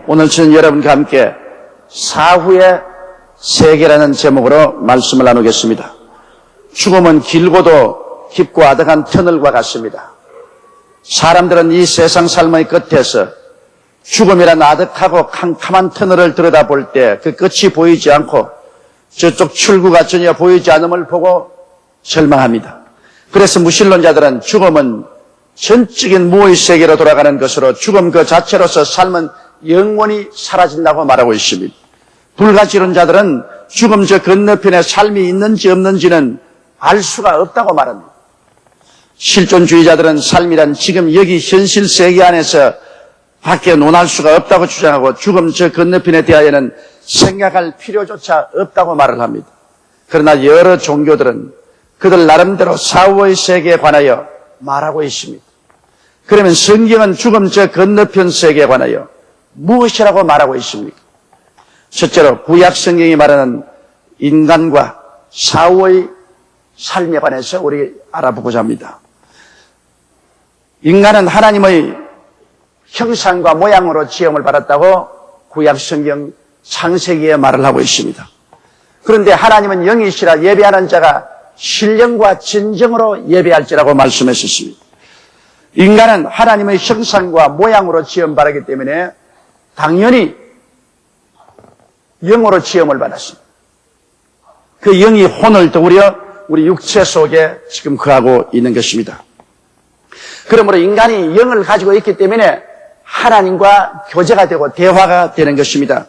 오늘 저는 여러분과 함께 사후의 세계라는 제목으로 말씀을 나누겠습니다. 죽음은 길고도 깊고 아득한 터널과 같습니다. 사람들은 이 세상 삶의 끝에서 죽음이란 아득하고 캄캄한 터널을 들여다볼 때 그 끝이 보이지 않고 저쪽 출구가 전혀 보이지 않음을 보고 절망합니다. 그래서 무신론자들은 죽음은 전적인 무의 세계로 돌아가는 것으로 죽음 그 자체로서 삶은 영원히 사라진다고 말하고 있습니다. 불가지론자들은 죽음 저 건너편에 삶이 있는지 없는지는 알 수가 없다고 말합니다. 실존주의자들은 삶이란 지금 여기 현실 세계 안에서 밖에 논할 수가 없다고 주장하고 죽음 저 건너편에 대하여는 생각할 필요조차 없다고 말을 합니다. 그러나 여러 종교들은 그들 나름대로 사후의 세계에 관하여 말하고 있습니다. 그러면 성경은 죽음 저 건너편 세계에 관하여 무엇이라고 말하고 있습니까? 첫째로 구약 성경이 말하는 인간과 사후의 삶에 관해서 우리 알아보고자 합니다. 인간은 하나님의 형상과 모양으로 지음을 받았다고 구약 성경 창세기에 말을 하고 있습니다. 그런데 하나님은 영이시라 예배하는 자가 신령과 진정으로 예배할지라고 말씀하셨습니다. 인간은 하나님의 형상과 모양으로 지음받았기 때문에 당연히 영으로 지음을 받았습니다. 그 영이 혼을 떠우려 우리 육체 속에 지금 거하고 있는 것입니다. 그러므로 인간이 영을 가지고 있기 때문에 하나님과 교제가 되고 대화가 되는 것입니다.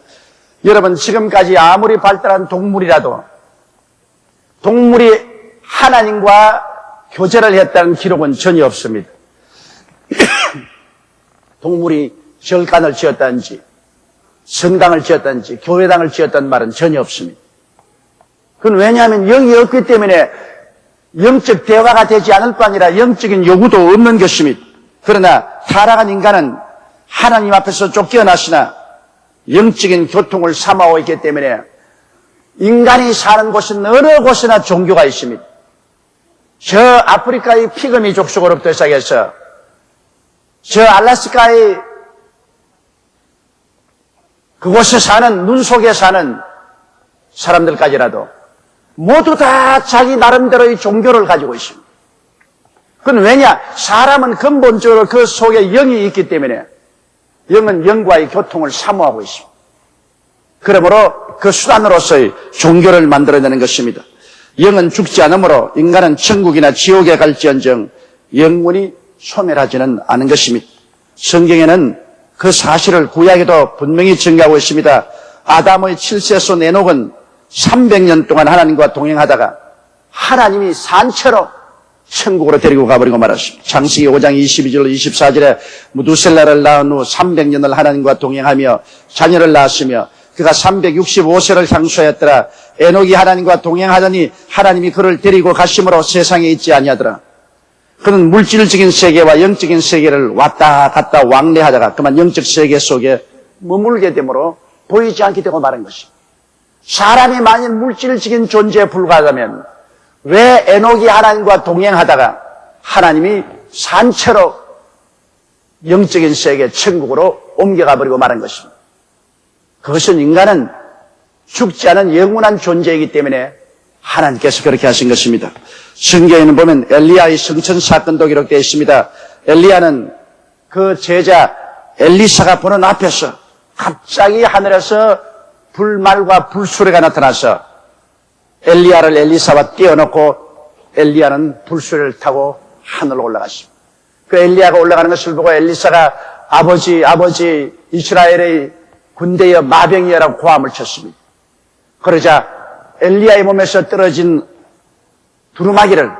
여러분, 지금까지 아무리 발달한 동물이라도 동물이 하나님과 교제를 했다는 기록은 전혀 없습니다. 동물이 절간을 지었다든지 성당을 지었다든지 교회당을 지었다는 말은 전혀 없습니다. 그건 왜냐하면 영이 없기 때문에 영적 대화가 되지 않을 뿐 아니라 영적인 요구도 없는 것입니다. 그러나 타락한 인간은 하나님 앞에서 쫓겨났으나 영적인 교통을 삼아오고 있기 때문에 인간이 사는 곳은 어느 곳에나 종교가 있습니다. 저 아프리카의 피그미 족속으로부터 시작해서 저 알래스카의 그곳에 사는 눈 속에 사는 사람들까지라도 모두 다 자기 나름대로의 종교를 가지고 있습니다. 그건 왜냐? 사람은 근본적으로 그 속에 영이 있기 때문에 영은 영과의 교통을 사모하고 있습니다. 그러므로 그 수단으로서의 종교를 만들어내는 것입니다. 영은 죽지 않으므로 인간은 천국이나 지옥에 갈지언정 영원히 소멸하지는 않은 것입니다. 성경에는 그 사실을 구약에도 분명히 증거하고 있습니다. 아담의 7세손 에녹은 300년 동안 하나님과 동행하다가 하나님이 산채로 천국으로 데리고 가버리고 말았습니다. 창세기 5장 22절 24절에 무두셀라를 낳은 후 300년을 하나님과 동행하며 자녀를 낳았으며 그가 365세를 향수하였더라. 에녹이 하나님과 동행하더니 하나님이 그를 데리고 가심으로 세상에 있지 아니하더라. 그는 물질적인 세계와 영적인 세계를 왔다 갔다 왕래하다가 그만 영적 세계 속에 머물게 되므로 보이지 않게 되고 마는 것입니다. 사람이 만일 물질적인 존재에 불과하다면 왜 에녹이 하나님과 동행하다가 하나님이 산채로 영적인 세계 천국으로 옮겨가 버리고 말한 것입니다. 그것은 인간은 죽지 않은 영원한 존재이기 때문에 하나님께서 그렇게 하신 것입니다. 성경에는 보면 엘리야의 성천 사건도 기록되어 있습니다. 엘리야는 그 제자 엘리사가 보는 앞에서 갑자기 하늘에서 불말과 불수레가 나타나서 엘리야를 엘리사와 띄워놓고 엘리야는 불수레를 타고 하늘로 올라갔습니다. 그 엘리야가 올라가는 것을 보고 엘리사가 아버지 이스라엘의 군대여 마병이여라고 고함을 쳤습니다. 그러자 엘리야의 몸에서 떨어진 두루마기를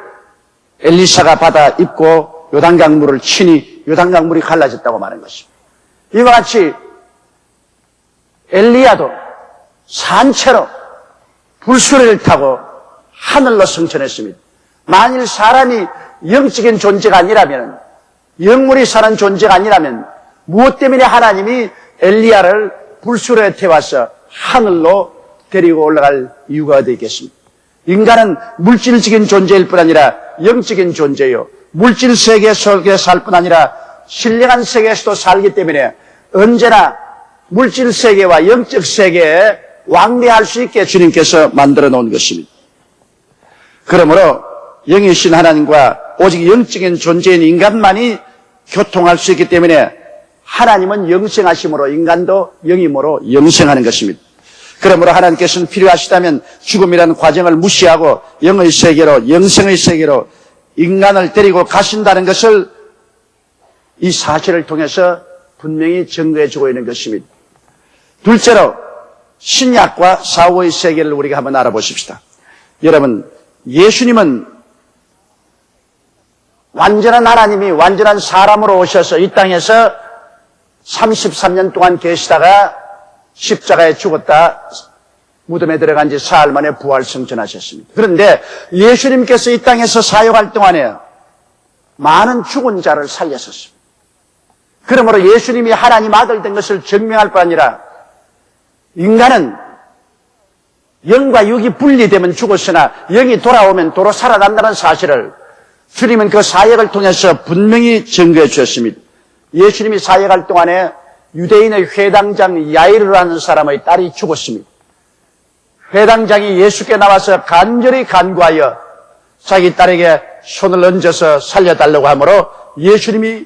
엘리사가 받아 입고 요단강 물을 치니 요단강 물이 갈라졌다고 말한 것입니다. 이와 같이 엘리야도 산채로 불수레를 타고 하늘로 승천했습니다. 만일 사람이 영적인 존재가 아니라면, 영물이 사는 존재가 아니라면 무엇 때문에 하나님이 엘리야를 불수레에 태워서 하늘로 데리고 올라갈 이유가 어디 있겠습니까? 인간은 물질적인 존재일 뿐 아니라 영적인 존재요. 물질 세계 속에 살 뿐 아니라 신령한 세계에서도 살기 때문에 언제나 물질 세계와 영적 세계에 왕래할 수 있게 주님께서 만들어 놓은 것입니다. 그러므로 영이신 하나님과 오직 영적인 존재인 인간만이 교통할 수 있기 때문에 하나님은 영생하심으로 인간도 영임으로 영생하는 것입니다. 그러므로 하나님께서는 필요하시다면 죽음이라는 과정을 무시하고 영의 세계로, 영생의 세계로 인간을 데리고 가신다는 것을 이 사실을 통해서 분명히 증거해 주고 있는 것입니다. 둘째로 신약과 사후의 세계를 우리가 한번 알아보십시다. 여러분, 예수님은 완전한 하나님이 완전한 사람으로 오셔서 이 땅에서 33년 동안 계시다가 십자가에 죽었다 무덤에 들어간 지 사흘 만에 부활 승천하셨습니다. 그런데 예수님께서 이 땅에서 사역할 동안에 많은 죽은 자를 살렸었습니다. 그러므로 예수님이 하나님 아들 된 것을 증명할 뿐 아니라 인간은 영과 육이 분리되면 죽었으나 영이 돌아오면 도로 살아난다는 사실을 주님은 그 사역을 통해서 분명히 증거해 주셨습니다. 예수님이 사역할 동안에 유대인의 회당장 야이르라는 사람의 딸이 죽었습니다. 회당장이 예수께 나와서 간절히 간구하여 자기 딸에게 손을 얹어서 살려달라고 하므로 예수님이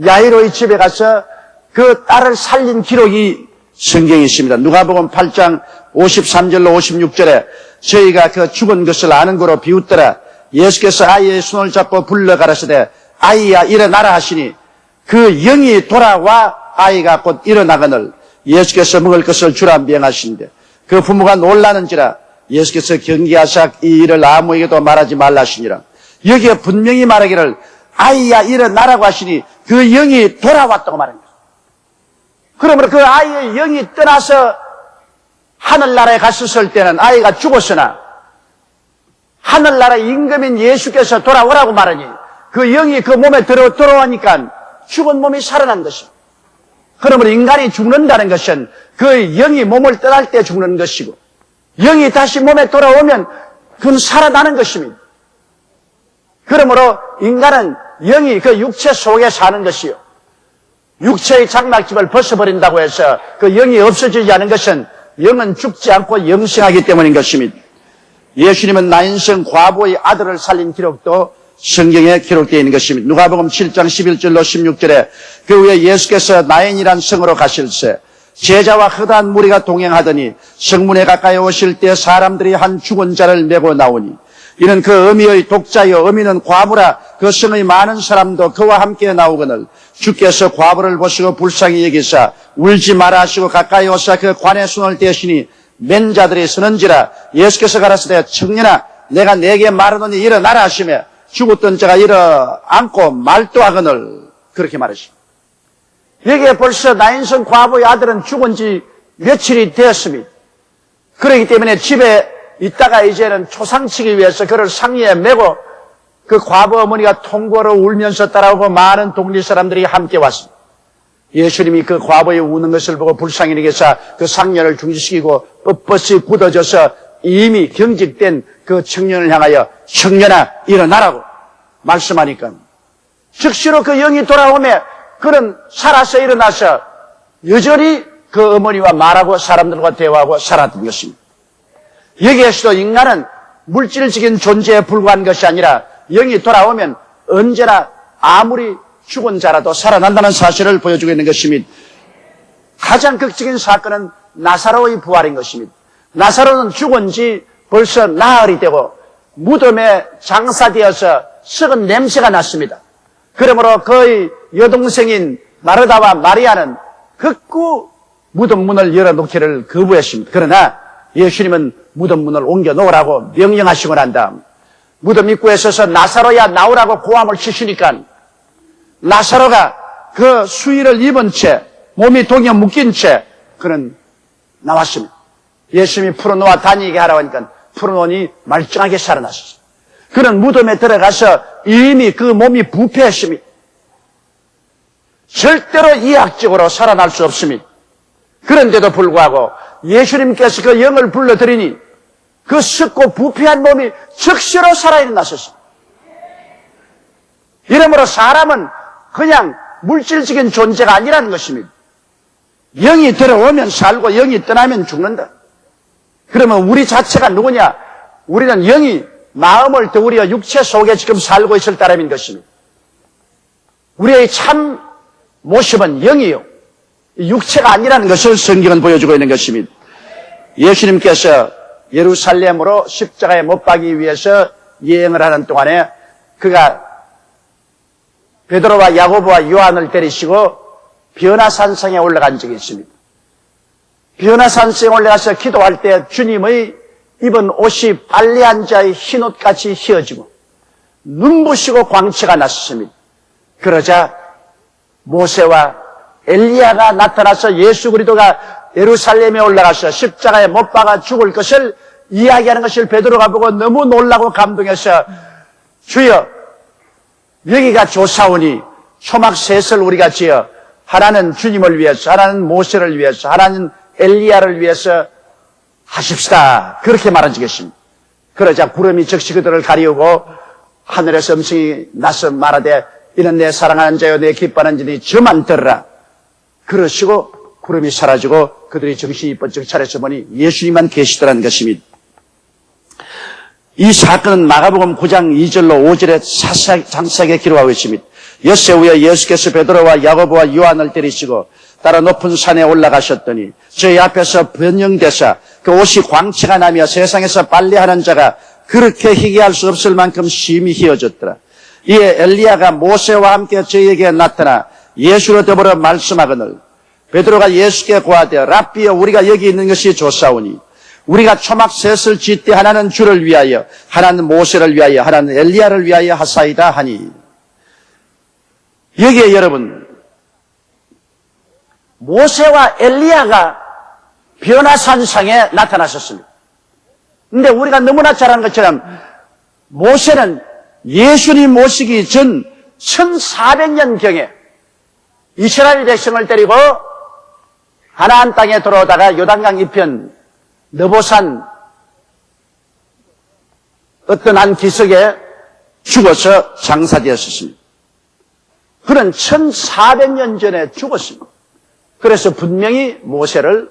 야이로의 집에 가서 그 딸을 살린 기록이 성경에 있습니다. 누가복음 8장 53절로 56절에 저희가 그 죽은 것을 아는 거로 비웃더라. 예수께서 아이의 손을 잡고 불러 가라사대 아이야 일어나라 하시니 그 영이 돌아와 아이가 곧 일어나거늘 예수께서 먹을 것을 주라 명하시는데 그 부모가 놀라는지라 예수께서 경계하사 이 일을 아무에게도 말하지 말라 하시니라. 여기에 분명히 말하기를 아이야 일어나라고 하시니 그 영이 돌아왔다고 말합니다. 그러므로 그 아이의 영이 떠나서 하늘나라에 갔었을 때는 아이가 죽었으나 하늘나라 임금인 예수께서 돌아오라고 말하니 그 영이 그 몸에 들어오니까 죽은 몸이 살아난 것입니다. 그러므로 인간이 죽는다는 것은 그 영이 몸을 떠날 때 죽는 것이고 영이 다시 몸에 돌아오면 그건 살아나는 것입니다. 그러므로 인간은 영이 그 육체 속에 사는 것이요. 육체의 장막집을 벗어버린다고 해서 그 영이 없어지지 않은 것은 영은 죽지 않고 영생하기 때문인 것입니다. 예수님은 나인성 과부의 아들을 살린 기록도 성경에 기록되어 있는 것입니다. 누가복음 7장 11절로 16절에 그 후에 예수께서 나인이란 성으로 가실새 제자와 허다한 무리가 동행하더니 성문에 가까이 오실 때 사람들이 한 죽은 자를 메고 나오니 이는 그 어미의 독자여 어미는 과부라 그 성의 많은 사람도 그와 함께 나오거늘 주께서 과부를 보시고 불쌍히 여기사 울지 마라 하시고 가까이 오사 그 관에 손을 대시니 맨 자들이 서는지라 예수께서 가라사대 청년아 내가 내게 말하노니 일어나라 하시며 죽었던 자가 일어앉고 말도하거늘 그렇게 말하십니다. 여기에 벌써 나인성 과부의 아들은 죽은 지 며칠이 되었습니다. 그렇기 때문에 집에 있다가 이제는 초상치기 위해서 그를 상의에 메고 그 과부 어머니가 통고로 울면서 따라오고 많은 동리 사람들이 함께 왔습니다. 예수님이 그 과부의 우는 것을 보고 불쌍히 여기사 그 상녀를 중지시키고 뻣뻣이 굳어져서 이미 경직된 그 청년을 향하여 청년아 일어나라고 말씀하니까 즉시로 그 영이 돌아오며 그는 살아서 일어나서 여전히 그 어머니와 말하고 사람들과 대화하고 살았던 것입니다. 여기에서도 인간은 물질적인 존재에 불과한 것이 아니라 영이 돌아오면 언제나 아무리 죽은 자라도 살아난다는 사실을 보여주고 있는 것입니다. 가장 극적인 사건은 나사로의 부활인 것입니다. 나사로는 죽은 지 벌써 나흘이 되고 무덤에 장사되어서 썩은 냄새가 났습니다. 그러므로 그의 여동생인 마르다와 마리아는 극구 무덤 문을 열어놓기를 거부했습니다. 그러나 예수님은 무덤 문을 옮겨 놓으라고 명령하시고 난 다음 무덤 입구에 서서 나사로야 나오라고 고함을 치시니까 나사로가 그 수의를 입은 채 몸이 동여 묶인 채 그는 나왔습니다. 예수님이 풀어놓아 다니게 하라고 하니까 풀어놓으니 말짱하게 살아났습니다. 그는 무덤에 들어가서 이미 그 몸이 부패했습니다. 절대로 이학적으로 살아날 수 없습니다. 그런데도 불구하고 예수님께서 그 영을 불러들이니 그 썩고 부패한 몸이 즉시로 살아일어났었습니다. 이러므로 사람은 그냥 물질적인 존재가 아니라는 것입니다. 영이 들어오면 살고 영이 떠나면 죽는다. 그러면 우리 자체가 누구냐? 우리는 영이 마음을 더우리어 육체 속에 지금 살고 있을 따름인 것입니다. 우리의 참 모습은 영이요, 육체가 아니라는 것을 성경은 보여주고 있는 것입니다. 예수님께서 예루살렘으로 십자가에 못 박기 위해서 여행을 하는 동안에 그가 베드로와 야고보와 요한을 데리시고 변화산성에 올라간 적이 있습니다. 변화산성에 올라가서 기도할 때 주님의 입은 옷이 빨래한 자의 흰옷같이 휘어지고 눈부시고 광채가 났습니다. 그러자 모세와 엘리야가 나타나서 예수 그리스도가 예루살렘에 올라가서 십자가에 못 박아 죽을 것을 이야기하는 것을 베드로가 보고 너무 놀라고 감동해서 주여, 여기가 좋사오니 초막 셋을 우리가 지어 하나는 주님을 위해서, 하나는 모세를 위해서, 하나는 엘리야를 위해서 하십시다. 그렇게 말한 적이 있습니다. 그러자 구름이 즉시 그들을 가리우고 하늘에서 음성이 나서 말하되 이는 내 사랑하는 자여 내 기뻐하는 자니 저만 들으라. 그러시고 구름이 사라지고 그들이 정신이 번쩍 차려서 보니 예수님만 계시더라는 것입니다. 이 사건은 마가복음 9장 2절로 5절에 장세하게 기록하고 있습니다. 엿새 후에 예수께서 베드로와 야고보와 요한을 데리시고 따라 높은 산에 올라가셨더니 저희 앞에서 변형되사 그 옷이 광채가 나며 세상에서 빨래하는 자가 그렇게 희귀할 수 없을 만큼 심히 휘어졌더라. 이에 엘리야가 모세와 함께 저희에게 나타나 예수로 더불어 말씀하거늘 베드로가 예수께 고하되 랍비여 우리가 여기 있는 것이 좋사오니 우리가 초막 셋을 짓되 하나는 주를 위하여 하나는 모세를 위하여 하나는 엘리야를 위하여 하사이다 하니 여기에 여러분 모세와 엘리야가 변화산상에 나타나셨습니다. 그런데 우리가 너무나 잘 아는 것처럼 모세는 예수님 모시기 전 1400년경에 이스라엘 백성을 데리고 가나안 땅에 들어오다가 요단강 이편 느보산 어떤 한 기슭에 죽어서 장사되었습니다. 그는 1400년 전에 죽었습니다. 그래서 분명히 모세를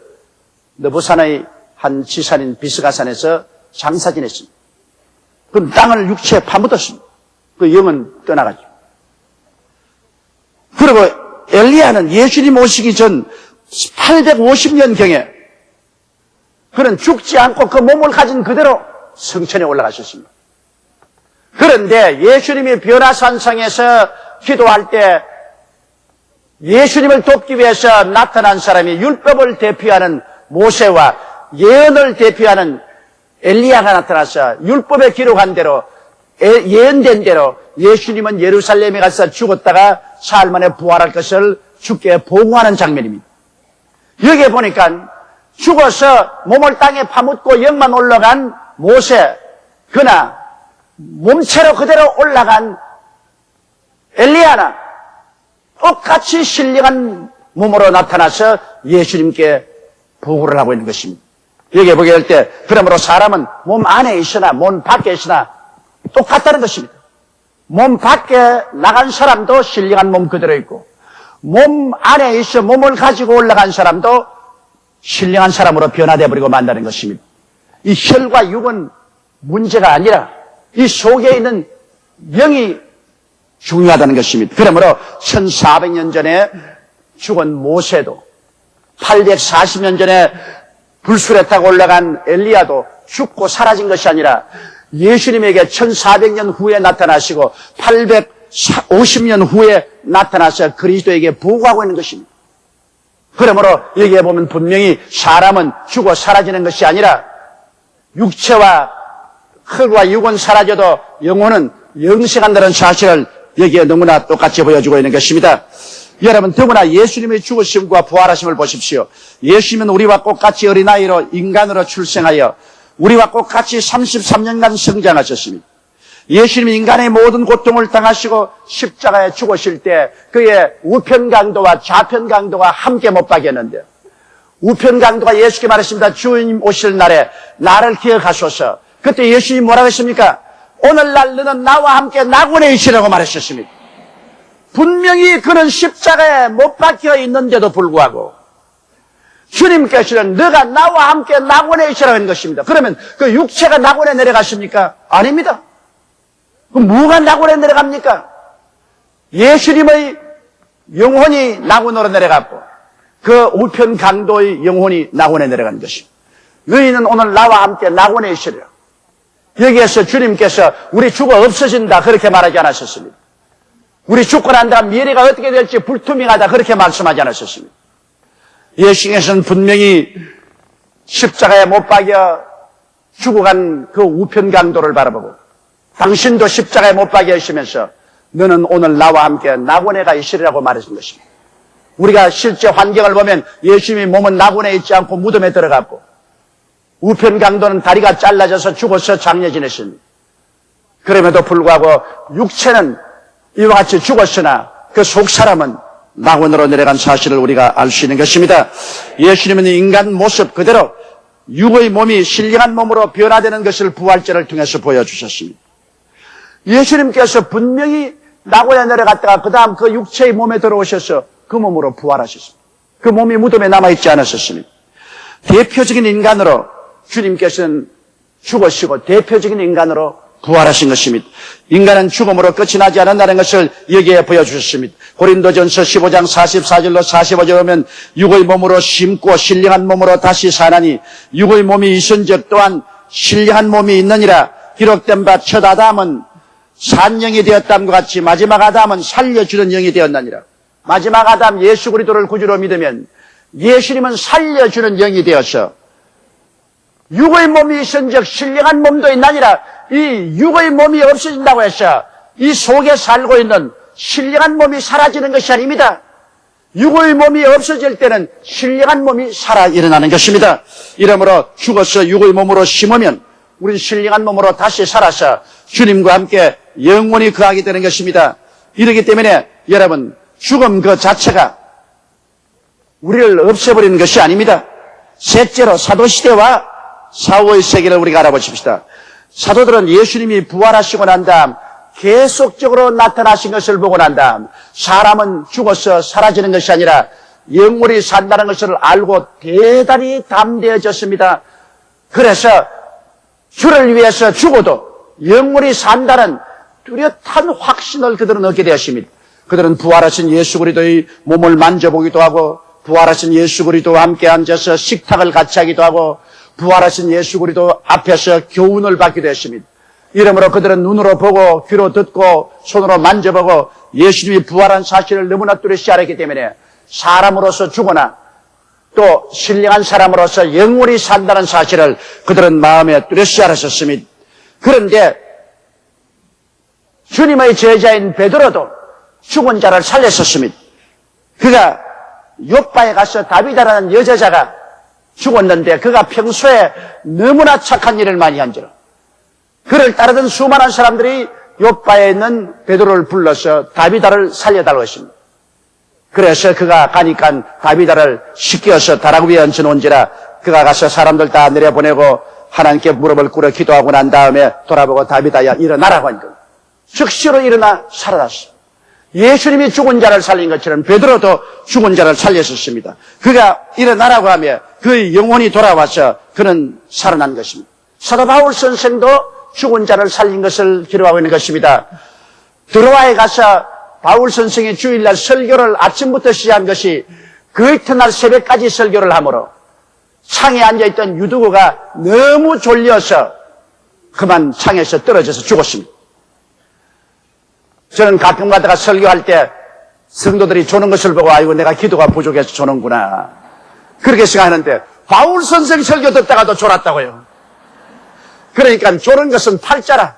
느보산의 한 지산인 비스가산에서 장사 지냈습니다. 그 땅을 육체에 파묻었습니다. 그 영은 떠나가죠. 그리고 엘리야는 예수님 오시기 전 850년경에 그는 죽지 않고 그 몸을 가진 그대로 성천에 올라가셨습니다. 그런데 예수님이 변화산상에서 기도할 때 예수님을 돕기 위해서 나타난 사람이 율법을 대표하는 모세와 예언을 대표하는 엘리야가 나타나서 율법에 기록한 대로 예언된 대로 예수님은 예루살렘에 가서 죽었다가 사흘 만에 부활할 것을 주께 보고하는 장면입니다. 여기에 보니까 죽어서 몸을 땅에 파묻고 영만 올라간 모세, 그나 몸체로 그대로 올라간 엘리야나 똑같이 신령한 몸으로 나타나서 예수님께 보고를 하고 있는 것입니다. 여기에 보게 될 때 그러므로 사람은 몸 안에 있으나 몸 밖에 있으나 똑같다는 것입니다. 몸 밖에 나간 사람도 신령한 몸 그대로 있고 몸 안에 있어 몸을 가지고 올라간 사람도 신령한 사람으로 변화되어 버리고 만다는 것입니다. 이 혈과 육은 문제가 아니라 이 속에 있는 영이 중요하다는 것입니다. 그러므로 1400년 전에 죽은 모세도 840년 전에 불술에 타고 올라간 엘리야도 죽고 사라진 것이 아니라 예수님에게 1400년 후에 나타나시고 850년 후에 나타나서 그리스도에게 보고하고 있는 것입니다. 그러므로 여기에 보면 분명히 사람은 죽어 사라지는 것이 아니라 육체와 흙과 육은 사라져도 영혼은 영생한다는 사실을 여기에 너무나 똑같이 보여주고 있는 것입니다. 여러분 더구나 예수님의 죽으심과 부활하심을 보십시오. 예수님은 우리와 똑같이 어린아이로 인간으로 출생하여 우리와 똑같이 33년간 성장하셨습니다. 예수님이 인간의 모든 고통을 당하시고 십자가에 죽으실 때 그의 우편 강도와 좌편 강도가 함께 못 박였는데 우편 강도가 예수께 말했습니다. 주님 오실 날에 나를 기억하소서. 그때 예수님이 뭐라고 했습니까? 오늘날 너는 나와 함께 낙원에 있으라고 말하셨습니다. 분명히 그는 십자가에 못 박혀 있는데도 불구하고 주님께서는 너가 나와 함께 낙원에 있으라고 하는 것입니다. 그러면 그 육체가 낙원에 내려갔습니까? 아닙니다. 그럼 뭐가 낙원에 내려갑니까? 예수님의 영혼이 낙원으로 내려갔고 그 우편 강도의 영혼이 낙원에 내려간 것입니다. 너희는 오늘 나와 함께 낙원에 있으리라. 여기에서 주님께서 우리 죽어 없어진다 그렇게 말하지 않았었습니다. 우리 죽고 난 다음 미래가 어떻게 될지 불투명하다 그렇게 말씀하지 않았었습니다. 예수님께서는 분명히 십자가에 못 박여 죽어간 그 우편 강도를 바라보고 당신도 십자가에 못 박여 있으면서 너는 오늘 나와 함께 낙원에 가 있으리라고 말하신 것입니다. 우리가 실제 환경을 보면 예수님의 몸은 낙원에 있지 않고 무덤에 들어갔고 우편 강도는 다리가 잘라져서 죽어서 장례 지냈습니다. 그럼에도 불구하고 육체는 이와 같이 죽었으나 그 속 사람은 낙원으로 내려간 사실을 우리가 알 수 있는 것입니다. 예수님은 인간 모습 그대로 육의 몸이 신령한 몸으로 변화되는 것을 부활절을 통해서 보여주셨습니다. 예수님께서 분명히 낙원에 내려갔다가 그 다음 그 육체의 몸에 들어오셔서 그 몸으로 부활하셨습니다. 그 몸이 무덤에 남아있지 않았었습니다. 대표적인 인간으로 주님께서는 죽으시고 대표적인 인간으로 부활하신 것입니다. 인간은 죽음으로 끝이 나지 않는다는 것을 여기에 보여주셨습니다. 고린도전서 15장 44절로 45절 보면 육의 몸으로 심고 신령한 몸으로 다시 사나니 육의 몸이 있은즉 또한 신령한 몸이 있느니라. 기록된 바 첫 아담은 산영이 되었다함과 같이 마지막 아담은 살려주는 영이 되었느니라. 마지막 아담 예수 그리스도를 구주로 믿으면 예수님은 살려주는 영이 되어서 육의 몸이 있은즉 신령한 몸도 있나니라. 이 육의 몸이 없어진다고 해서 이 속에 살고 있는 신령한 몸이 사라지는 것이 아닙니다. 육의 몸이 없어질 때는 신령한 몸이 살아 일어나는 것입니다. 이러므로 죽어서 육의 몸으로 심으면 우리는 신령한 몸으로 다시 살아서 주님과 함께 영원히 거하게 되는 것입니다. 이렇기 때문에 여러분 죽음 그 자체가 우리를 없애버리는 것이 아닙니다. 셋째로 사도시대와 사후의 세계를 우리가 알아보십시다. 사도들은 예수님이 부활하시고 난 다음 계속적으로 나타나신 것을 보고 난 다음 사람은 죽어서 사라지는 것이 아니라 영원히 산다는 것을 알고 대단히 담대해졌습니다. 그래서 주를 위해서 죽어도 영원히 산다는 뚜렷한 확신을 그들은 얻게 되었습니다. 그들은 부활하신 예수 그리스도의 몸을 만져보기도 하고 부활하신 예수 그리스도와 함께 앉아서 식탁을 같이 하기도 하고 부활하신 예수 그리스도 앞에서 교훈을 받기도 했습니다. 이러므로 그들은 눈으로 보고 귀로 듣고 손으로 만져보고 예수님이 부활한 사실을 너무나 뚜렷이 알았기 때문에 사람으로서 죽으나 또 신령한 사람으로서 영원히 산다는 사실을 그들은 마음에 뚜렷이 알았었습니다. 그런데 주님의 제자인 베드로도 죽은 자를 살렸었습니다. 그가 요바에 가서 다비다라는 여자가 죽었는데 그가 평소에 너무나 착한 일을 많이 한지라 그를 따르던 수많은 사람들이 요바에 있는 베드로를 불러서 다비다를 살려달라고 했습니다. 그래서 그가 가니까 다비다를 씻겨서 다락 위에 얹혀놓은지라 그가 가서 사람들 다 내려보내고 하나님께 무릎을 꿇어 기도하고 난 다음에 돌아보고 다비다야 일어나라고 하니까 즉시로 일어나 살아났습니다. 예수님이 죽은 자를 살린 것처럼 베드로도 죽은 자를 살렸었습니다. 그가 일어나라고 하며 그의 영혼이 돌아와서 그는 살아난 것입니다. 사도 바울 선생도 죽은 자를 살린 것을 기록하고 있는 것입니다. 드로아에 가서 바울 선생이 주일날 설교를 아침부터 시작한 것이 그 이튿날 새벽까지 설교를 하므로 창에 앉아있던 유두고가 너무 졸려서 그만 창에서 떨어져서 죽었습니다. 저는 가끔 가다가 설교할 때 성도들이 조는 것을 보고 아이고 내가 기도가 부족해서 조는구나 그렇게 생각하는데 바울 선생 설교 듣다가도 졸았다고요. 그러니까 조는 것은 팔자라.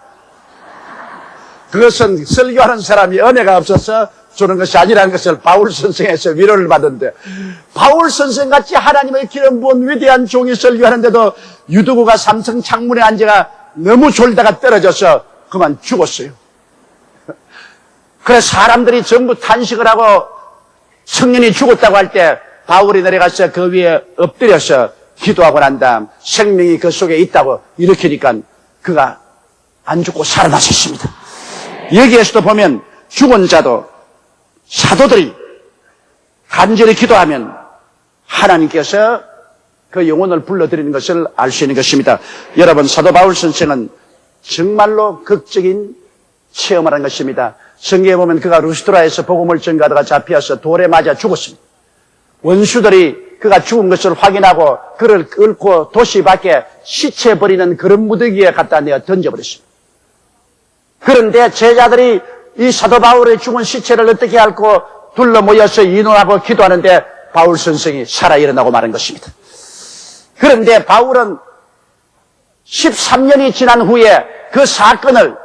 그것은 설교하는 사람이 은혜가 없어서 조는 것이 아니라는 것을 바울 선생에서 위로를 받은데 바울 선생같이 하나님의 기름 부은 위대한 종이 설교하는데도 유두고가 삼성 창문에 앉아가 너무 졸다가 떨어져서 그만 죽었어요. 그래서 사람들이 전부 탄식을 하고 청년이 죽었다고 할 때 바울이 내려가서 그 위에 엎드려서 기도하고 난 다음 생명이 그 속에 있다고 일으키니까 그가 안 죽고 살아났었습니다. 여기에서도 보면 죽은 자도 사도들이 간절히 기도하면 하나님께서 그 영혼을 불러들이는 것을 알 수 있는 것입니다. 여러분, 사도 바울 선생은 정말로 극적인 체험을 한 것입니다. 성경에 보면 그가 루스드라에서 복음을 전가하다가 잡혀서 돌에 맞아 죽었습니다. 원수들이 그가 죽은 것을 확인하고 그를 끌고 도시 밖에 시체 버리는 그런 무더기에 갖다 내어 던져버렸습니다. 그런데 제자들이 이 사도 바울의 죽은 시체를 어떻게 앓고 둘러 모여서 인원하고 기도하는데 바울 선생이 살아 일어나고 마는 것입니다. 그런데 바울은 13년이 지난 후에 그 사건을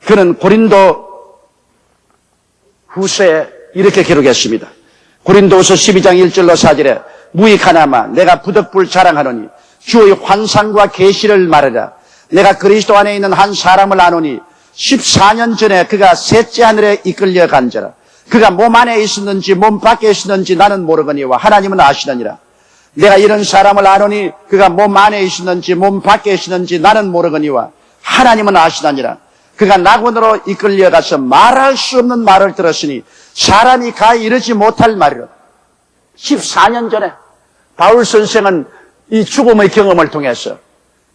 그는 고린도 후서에 이렇게 기록했습니다. 고린도후서 12장 1절로 4절에 무익하나마 내가 부득불 자랑하노니 주의 환상과 계시를 말하라. 내가 그리스도 안에 있는 한 사람을 아노니 14년 전에 그가 셋째 하늘에 이끌려 간지라. 그가 몸 안에 있었는지 몸 밖에 있었는지 나는 모르거니와 하나님은 아시느니라. 내가 이런 사람을 아노니 그가 몸 안에 있었는지 몸 밖에 있었는지 나는 모르거니와 하나님은 아시느니라. 그가 낙원으로 이끌려가서 말할 수 없는 말을 들었으니 사람이 가 이르지 못할 말이라. 14년 전에 바울 선생은 이 죽음의 경험을 통해서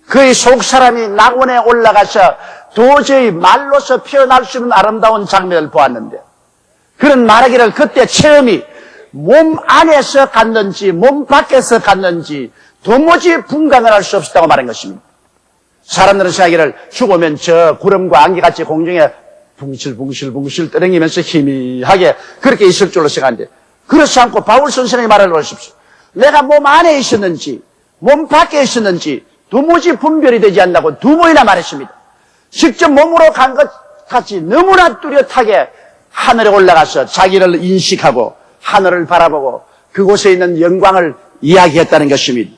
그의 속사람이 낙원에 올라가서 도저히 말로서 표현할 수 없는 아름다운 장면을 보았는데 그는 말하기를 그때 체험이 몸 안에서 갔는지 몸 밖에서 갔는지 도무지 분간을 할 수 없었다고 말한 것입니다. 사람들은 생각하기를 죽으면 저 구름과 안개같이 공중에 붕실붕실 떠다니면서 희미하게 그렇게 있을 줄로 생각하는데 그렇지 않고 바울 선생의 말을 보십시오. 내가 몸 안에 있었는지 몸 밖에 있었는지 도무지 분별이 되지 않는다고 두 번이나 말했습니다. 직접 몸으로 간 것 같이 너무나 뚜렷하게 하늘에 올라가서 자기를 인식하고 하늘을 바라보고 그곳에 있는 영광을 이야기했다는 것입니다.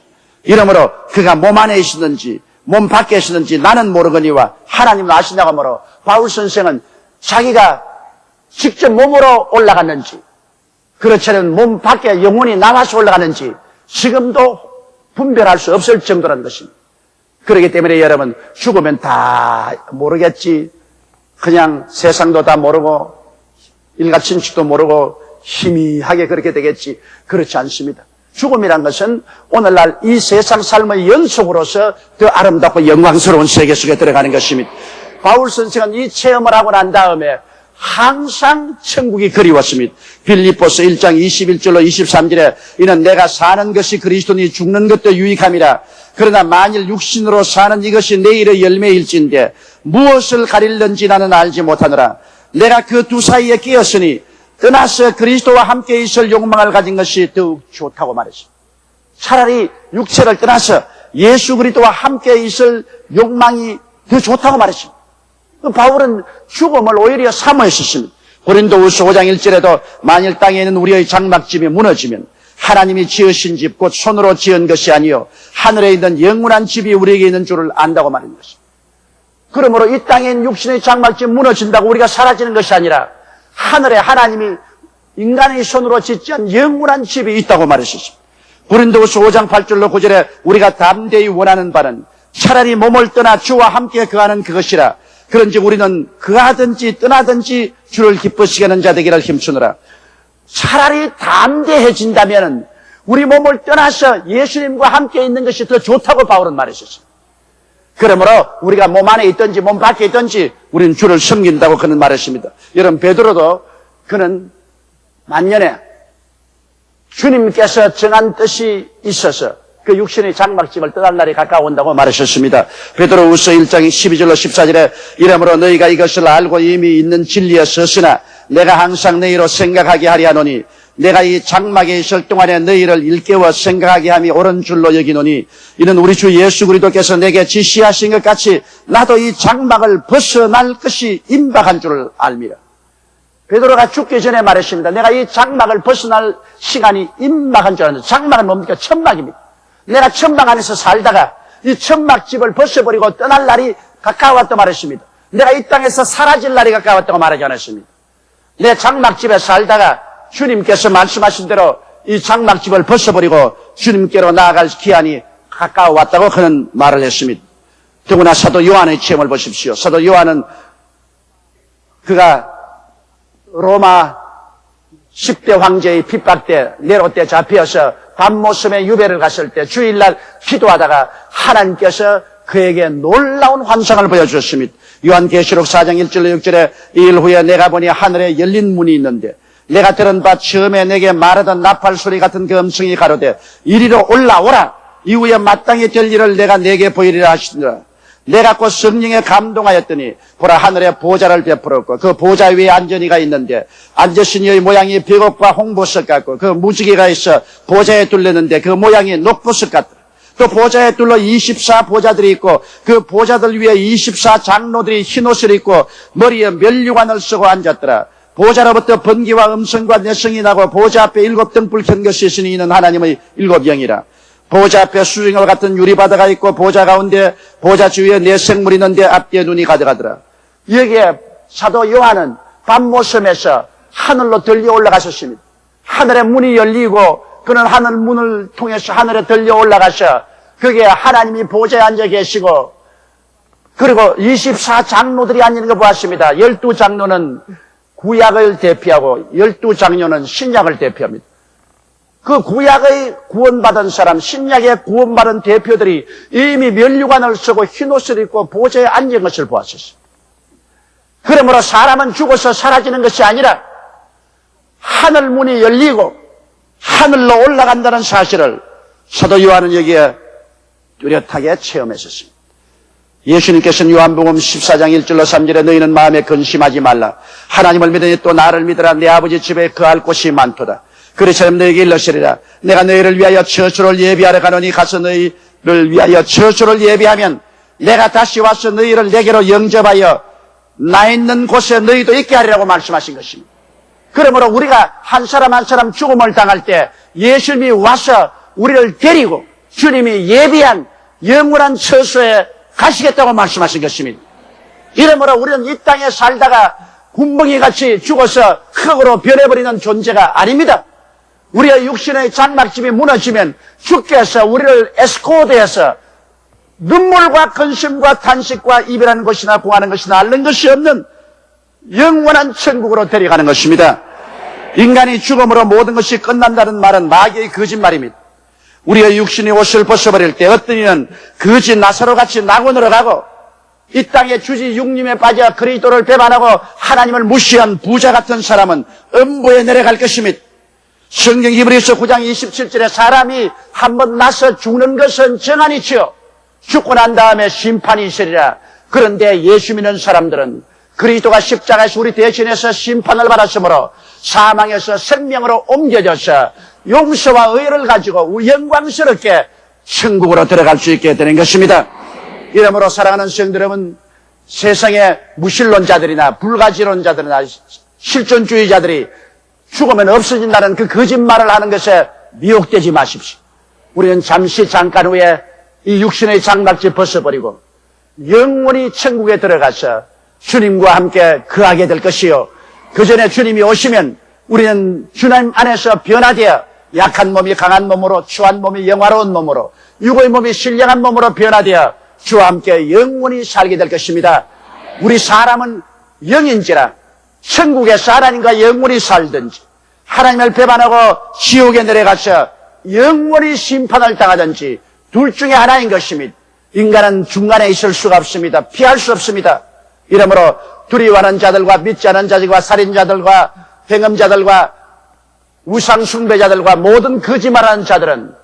이러므로 그가 몸 안에 있었는지 몸 밖에 있었는지 나는 모르거니와 하나님은 아신다고 하므로 바울 선생은 자기가 직접 몸으로 올라갔는지 그렇지 않으면 몸 밖에 영혼이 나와서 올라가는지 지금도 분별할 수 없을 정도라는 것입니다. 그렇기 때문에 여러분 죽으면 다 모르겠지 그냥 세상도 다 모르고 일가친식도 모르고 희미하게 그렇게 되겠지 그렇지 않습니다. 죽음이란 것은 오늘날 이 세상 삶의 연속으로서 더 아름답고 영광스러운 세계 속에 들어가는 것입니다. 바울 선생은 이 체험을 하고 난 다음에 항상 천국이 그리웠습니다. 빌립보서 1장 21절로 23절에 이는 내가 사는 것이 그리스도니 죽는 것도 유익함이라. 그러나 만일 육신으로 사는 이것이 내일의 열매일진데 무엇을 가릴는지 나는 알지 못하노라. 내가 그 두 사이에 끼었으니 떠나서 그리스도와 함께 있을 욕망을 가진 것이 더욱 좋다고 말했습니다. 차라리 육체를 떠나서 예수 그리스도와 함께 있을 욕망이 더 좋다고 말했습니다. 바울은 죽음을 오히려 사모했었습니다. 고린도후서 5장 1절에도 만일 땅에 있는 우리의 장막집이 무너지면 하나님이 지으신 집 곧 손으로 지은 것이 아니요 하늘에 있는 영원한 집이 우리에게 있는 줄을 안다고 말하는 것입니다. 그러므로 이 땅에 있는 육신의 장막집이 무너진다고 우리가 사라지는 것이 아니라 하늘에 하나님이 인간의 손으로 짓지 않은 영원한 집이 있다고 말했습니다. 고린도후서 5장 8절로 9절에 우리가 담대히 원하는 바는 차라리 몸을 떠나 주와 함께 거하는 그것이라. 그런즉 우리는 거하든지 떠나든지 주를 기쁘시게 하는 자 되기를 힘쓰노라. 차라리 담대해진다면 우리 몸을 떠나서 예수님과 함께 있는 것이 더 좋다고 바울은 말했었습니다. 그러므로 우리가 몸 안에 있든지 몸 밖에 있든지 우리는 주를 섬긴다고 그는 말했습니다. 여러분 베드로도 그는 만년에 주님께서 정한 뜻이 있어서 그 육신의 장막집을 떠날 날이 가까워온다고 말하셨습니다. 베드로후서 1장 12절로 14절에 이러므로 너희가 이것을 알고 이미 있는 진리에 섰으나 내가 항상 너희로 생각하게 하리 하노니 내가 이 장막에 있을 동안에 너희를 일깨워 생각하게 함이 옳은 줄로 여기노니 이는 우리 주 예수 그리스도께서 내게 지시하신 것 같이 나도 이 장막을 벗어날 것이 임박한 줄을 알미라. 베드로가 죽기 전에 말했습니다. 내가 이 장막을 벗어날 시간이 임박한 줄 알았는데 장막은 뭡니까? 천막입니다. 내가 천막 안에서 살다가 이 천막집을 벗어버리고 떠날 날이 가까웠다고 말했습니다. 내가 이 땅에서 사라질 날이 가까웠다고 말하지 않았습니다. 내 장막집에 살다가 주님께서 말씀하신 대로 이 장막집을 벗어버리고 주님께로 나아갈 기한이 가까워왔다고 그는 말을 했습니다. 더구나 사도 요한의 체험을 보십시오. 사도 요한은 그가 로마 10대 황제의 핍박 때 네로 때 잡혀서 밤모섬에 유배를 갔을 때 주일날 기도하다가 하나님께서 그에게 놀라운 환상을 보여주셨습니다. 요한계시록 4장 1절로 6절에 이일 후에 내가 보니 하늘에 열린 문이 있는데 내가 들은 바 처음에 내게 말하던 나팔 소리 같은 그 음성이 가로되 이리로 올라오라. 이후에 마땅히 될 일을 내가 내게 보이리라 하시니라. 내가 곧 성령에 감동하였더니 보라 하늘에 보좌를 베풀었고 그 보좌 위에 앉은 이가 있는데 앉으신 이의 모양이 벽옥과 홍보석 같고 그 무지개가 있어 보좌에 둘렸는데 그 모양이 녹보석 같더라. 또 보좌에 둘러 24 보좌들이 있고 그 보좌들 위에 24 장로들이 흰옷을 입고 머리에 면류관을 쓰고 앉았더라. 보좌로부터 번개와 음성과 내성이 나고 보좌 앞에 7 등불 켠 것이 있으니 이는 하나님의 7 영이라. 보좌 앞에 수정과 같은 유리바다가 있고 보좌 가운데 보좌 주위에 네 생물이 있는데 앞뒤에 눈이 가득하더라. 여기에 사도 요한은 밤모섬에서 하늘로 들려 올라가셨습니다. 하늘의 문이 열리고 그는 하늘 문을 통해서 하늘에 들려 올라가서 거기에 하나님이 보좌에 앉아 계시고 그리고 24 장로들이 앉는 거 보았습니다. 12장로는 구약을 대표하고 12장로는 신약을 대표합니다. 그 구약의 구원받은 사람, 신약의 구원받은 대표들이 이미 면류관을 쓰고 흰옷을 입고 보좌에 앉은 것을 보았었습니다. 그러므로 사람은 죽어서 사라지는 것이 아니라 하늘 문이 열리고 하늘로 올라간다는 사실을 사도 요한은 여기에 뚜렷하게 체험했었습니다. 예수님께서는 요한복음 14장 1절로 3절에 너희는 마음에 근심하지 말라. 하나님을 믿으니 또 나를 믿으라. 내 아버지 집에 거할 곳이 많도다. 그래서 너희에게 일러시리라. 내가 너희를 위하여 처소를 예비하러 가노니 가서 너희를 위하여 처소를 예비하면 내가 다시 와서 너희를 내게로 영접하여 나 있는 곳에 너희도 있게 하리라고 말씀하신 것입니다. 그러므로 우리가 한 사람 한 사람 죽음을 당할 때 예수님이 와서 우리를 데리고 주님이 예비한 영원한 처소에 가시겠다고 말씀하신 것입니다. 이러므로 우리는 이 땅에 살다가 군뱅이같이 죽어서 흙으로 변해버리는 존재가 아닙니다. 우리의 육신의 장막집이 무너지면 주께서 우리를 에스코드해서 눈물과 근심과 탄식과 이별하는 것이나 구하는 것이나 앓는 것이 없는 영원한 천국으로 데려가는 것입니다. 인간이 죽음으로 모든 것이 끝난다는 말은 마귀의 거짓말입니다. 우리의 육신이 옷을 벗어버릴 때 어떤 이는 거지 나사로같이 낙원으로 가고 이 땅에 주지 육림에 빠져 그리스도를 배반하고 하나님을 무시한 부자 같은 사람은 음부에 내려갈 것입니다. 성경 히브리서 9장 27절에 사람이 한번 나서 죽는 것은 정한이지요. 죽고 난 다음에 심판이 있으리라. 그런데 예수 믿는 사람들은 그리스도가 십자가에서 우리 대신해서 심판을 받았으므로 사망에서 생명으로 옮겨져서 용서와 의를 가지고 영광스럽게 천국으로 들어갈 수 있게 되는 것입니다. 이러므로 사랑하는 성도 여러분, 세상의 무신론자들이나 불가지론자들이나 실존주의자들이 죽으면 없어진다는 그 거짓말을 하는 것에 미혹되지 마십시오. 우리는 잠깐 후에 이 육신의 장막집 벗어버리고 영원히 천국에 들어가서 주님과 함께 거하게 될 것이요. 그 전에 주님이 오시면 우리는 주님 안에서 변화되어 약한 몸이 강한 몸으로, 추한 몸이 영화로운 몸으로, 육의 몸이 신령한 몸으로 변화되어 주와 함께 영원히 살게 될 것입니다. 우리 사람은 영인지라 천국에서 하나님과 영원히 살든지 하나님을 배반하고 지옥에 내려가서 영원히 심판을 당하든지 둘 중에 하나인 것입니다. 인간은 중간에 있을 수가 없습니다. 피할 수 없습니다. 이러므로 두려워하는 자들과 믿지 않은 자들과 살인자들과 행음자들과 우상숭배자들과 모든 거짓말하는 자들은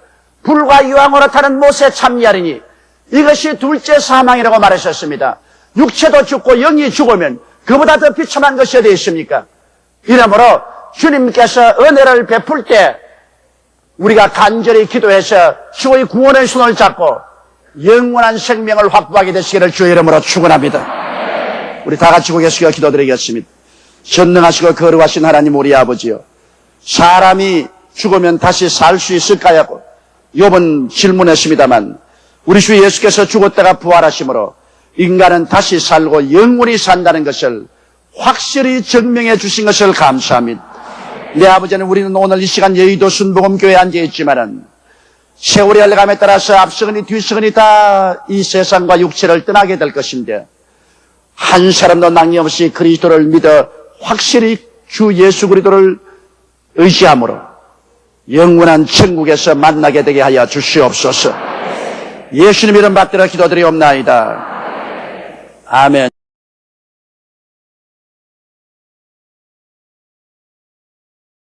불과 유황으로 타는 못에 참여하리니 이것이 둘째 사망이라고 말하셨습니다. 육체도 죽고 영이 죽으면 그보다 더 비참한 것이 어디 있습니까? 이러므로 주님께서 은혜를 베풀 때 우리가 간절히 기도해서 주의 구원의 손을 잡고 영원한 생명을 확보하게 되시기를 주의 이름으로 축원합니다. 우리 다 같이 고개 숙여 기도드리겠습니다. 전능하시고 거룩하신 하나님 우리 아버지요, 사람이 죽으면 다시 살 수 있을까요? 욥은 질문했습니다만 우리 주 예수께서 죽었다가 부활하심으로 인간은 다시 살고 영원히 산다는 것을 확실히 증명해 주신 것을 감사합니다. 내 아버지는 우리는 오늘 이 시간 여의도 순복음교회에 앉아있지만은 세월이 흘러감에 따라서 앞서거니 뒤서거니 다 이 세상과 육체를 떠나게 될 것인데 한 사람도 낭념없이 그리스도를 믿어 확실히 주 예수 그리스도를 의지함으로 영원한 천국에서 만나게 되게 하여 주시옵소서. 예수님 이름 받들어 기도드리옵나이다. 아멘.